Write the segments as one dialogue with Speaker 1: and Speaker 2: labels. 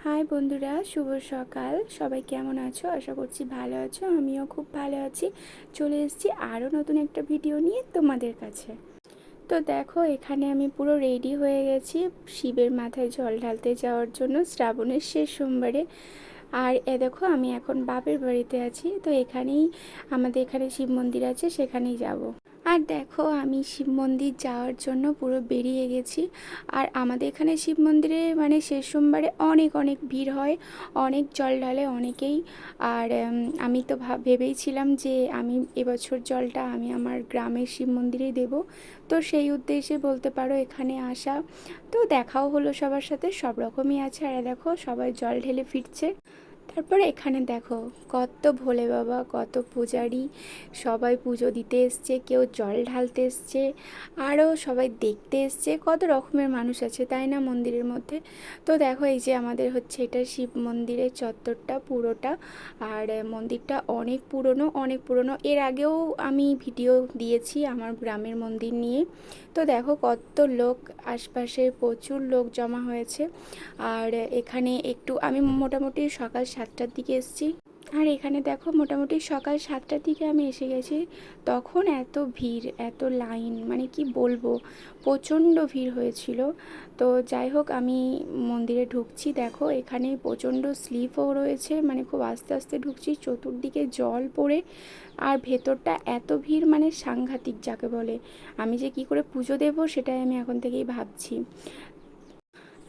Speaker 1: High বন্ধুরা, শুভ সকাল। সবাই কেমন আছো? আশা করছি ভালো আছো। আমিও খুব ভালো আছি। চলে এসেছি আরও নতুন একটা ভিডিও নিয়ে তোমাদের কাছে। তো দেখো, এখানে আমি পুরো রেডি হয়ে গেছি শিবের মাথায় জল ঢালতে যাওয়ার জন্য শ্রাবণের শেষ সোমবারে। আর দেখো, আমি এখন বাপের বাড়িতে আছি। তো এখানেই আমাদের এখানে শিব মন্দির আছে, সেখানেই যাব। আর দেখো, আমি শিব মন্দির যাওয়ার জন্য পুরো বেরিয়ে গেছি। আর আমাদের এখানে শিব মন্দিরে মানে শেষ সোমবারে অনেক অনেক ভিড় হয়, অনেক জল ঢালে অনেকেই। আর আমি তো ভেবেইছিলাম যে আমি এবছর জলটা আমি আমার গ্রামের শিব মন্দিরেই দেব। তো সেই উদ্দেশ্যে বলতে পারো এখানে আসা। তো দেখাও হলো সবার সাথে, সব রকমই আছে। আর দেখো, সবাই জল ঢেলে ফিরছে। তারপরে এখানে দেখো, কত ভোলে বাবা, কত পূজারি, সবাই পুজো দিতে এসছে, কেউ জল ঢালতে এসছে, আরও সবাই দেখতে এসছে। কত রকমের মানুষ আছে, তাই না, মন্দিরের মধ্যে। তো দেখো, এই যে আমাদের হচ্ছে এটা শিব মন্দিরের চত্বরটা পুরোটা। আর মন্দিরটা অনেক পুরনো, অনেক পুরনো। এর আগেও আমি ভিডিও দিয়েছি আমার গ্রামের মন্দির নিয়ে। তো দেখো, কত লোক, আশপাশে প্রচুর লোক জমা হয়েছে। আর এখানে একটু আমি মোটামুটি সকাল 7টার দিকে এসেছি। আর এখানে দেখো, মোটামুটি সকাল 7টার দিকে আমি এসে গেছি। তখন এত ভিড়, এত লাইন, মানে কি বলবো, প্রচণ্ড ভিড় হয়েছিল। তো যাই হোক, আমি মন্দিরে ঢুকছি। দেখো, এখানে প্রচণ্ড স্লিপও রয়েছে, মানে খুব আস্তে আস্তে ঢুকছি, চতুর্দিকে জল পড়ে। আর ভেতরটা এত ভিড়, মানে সাংঘাতিক যাকে বলে। আমি যে কি করে পুজো দেবো সেটাই আমি এখন থেকেই ভাবছি।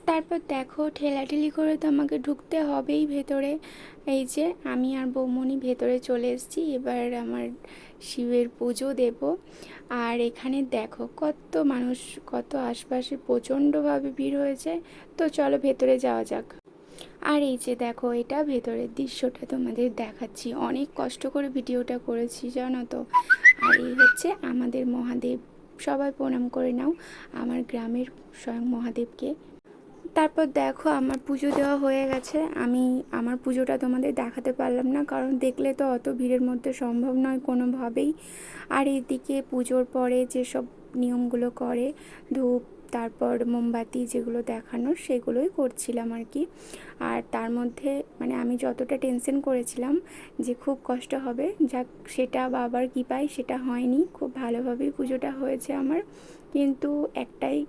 Speaker 1: তারপর দেখো, ঠেলাঠেলি করে তো আমাকে ঢুকতে হবেই ভেতরে। এই যে আমি আর বৌমনি ভেতরে চলে এসেছি, এবার আমার শিবের পুজো দেব। আর এখানে দেখো কত মানুষ, কত আশপাশে প্রচণ্ডভাবে ভিড় হয়েছে। তো চলো ভেতরে যাওয়া যাক। আর এই যে দেখো, এটা ভেতরের দৃশ্যটা তোমাদের দেখাচ্ছি। অনেক কষ্ট করে ভিডিওটা করেছি, জানো তো। আর এই হচ্ছে আমাদের মহাদেব। সবাই প্রণাম করে নাও আমার গ্রামের স্বয়ং মহাদেবকে। তারপর দেখো, আমার পুজো দেওয়া হয়ে গেছে। আমি আমার পুজোটা তোমাদের দেখাতে পারলাম না, কারণ দেখলে তো অত ভিড়ের মধ্যে সম্ভব নয় কোনোভাবেই। আর এদিকে পুজোর পরে যেসব নিয়মগুলো করে, ধূপ, তারপর মোমবাতি যেগুলো দেখানোর, সেগুলোই করছিলাম আর কি। আর তার মধ্যে মানে আমি যতটা টেনশন করেছিলাম যে খুব কষ্ট হবে, যাক সেটা বাবার কৃপায় সেটা হয়নি। খুব ভালোভাবেই পুজোটা হয়েছে আমার। কিন্তু একটাই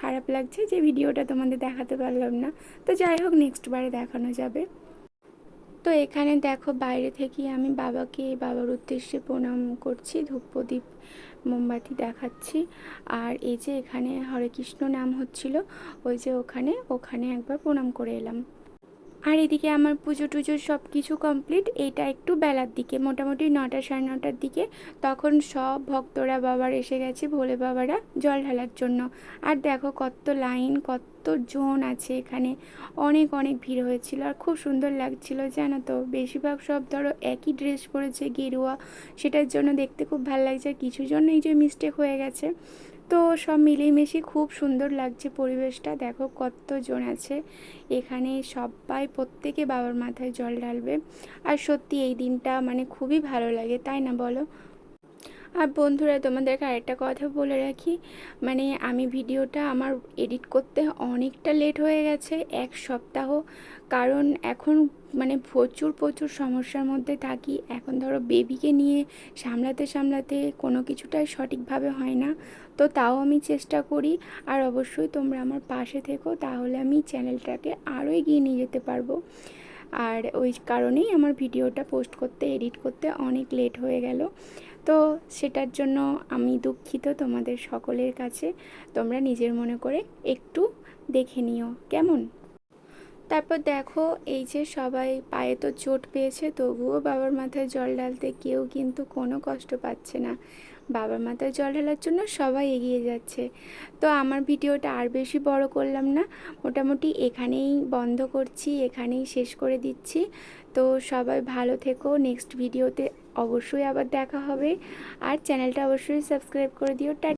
Speaker 1: খারাপ লাগছে যে ভিডিওটা তোমাদের দেখাতে পারলাম না। তো যাই হোক, নেক্সট বারে দেখানো যাবে। তো এখানে দেখো, বাইরে থেকে আমি বাবার উদ্দেশ্যে প্রণাম করছি, ধূপ প্রদীপ মোমবাতি দেখাচ্ছি। আর এই যে এখানে হরে কৃষ্ণ নাম হচ্ছিল, ওই যে ওখানে ওখানে একবার প্রণাম করে এলাম। আর এদিকে আমার পুজো টুজো সব কিছু কমপ্লিট। এইটা একটু বেলার দিকে, মোটামুটি 9টা সাড়ে 9টার দিকে। তখন সব ভক্তরা বাবার এসে গেছে, ভোলে বাবারা জল ঢালার জন্য। আর দেখো কত লাইন, কত জন আছে এখানে। অনেক অনেক ভিড় হয়েছিল, আর খুব সুন্দর লাগছিল, জানো তো। বেশিরভাগ সব ধরো একই ড্রেস পরেছে, গেরুয়া, সেটার জন্য দেখতে খুব ভালো লাগছে। আর কিছু জন এই যে মিস্টেক হয়ে গেছে। তো সব মিলেমিশে খুব সুন্দর লাগছে পরিবেশটা। দেখো কতজন আছে এখানে, সবাই প্রত্যেকে বাবার মাথায় জল ঢালবে। আর সত্যি এই দিনটা মানে খুবই ভালো লাগে, তাই না বলো। আর বন্ধুরা, তোমাদেরকে আরেকটা কথা বলে রাখি, মানে আমি ভিডিওটা আমার এডিট করতে অনেকটা লেট হয়ে গেছে, 1 সপ্তাহ। কারণ এখন মানে প্রচুর প্রচুর সমস্যার মধ্যে থাকি। এখন ধরো বেবিকে নিয়ে সামলাতে সামলাতে কোনো কিছুটাই সঠিকভাবে হয় না। তো তাও আমি চেষ্টা করি। আর অবশ্যই তোমরা আমার পাশে থেকো, তাহলে আমি চ্যানেলটাকে আরও এগিয়ে নিয়ে যেতে পারবো। আর ওই কারণেই আমার ভিডিওটা পোস্ট করতে, এডিট করতে অনেক লেট হয়ে গেল। তো সেটার জন্য আমি দুঃখিত তোমাদের সকলের কাছে। তোমরা নিজের মনে করে একটু দেখে নিও, কেমন। তারপর দেখো, এই যে সবাই পায়ে তো চোট পেয়েছে, তবুও বাবার মাথায় জল ঢালতে কেউ কিন্তু কোনো কষ্ট পাচ্ছে না। বাবার মাথায় জল ঢালার জন্য সবাই এগিয়ে যাচ্ছে। তো আমার ভিডিওটা আর বেশি বড় করলাম না, মোটামুটি এখানেই বন্ধ করছি, এখানেই শেষ করে দিচ্ছি। তো সবাই ভালো থেকো, নেক্সট ভিডিওতে অবশ্যই আবার দেখা হবে। আর চ্যানেলটা অবশ্যই সাবস্ক্রাইব করে দিও।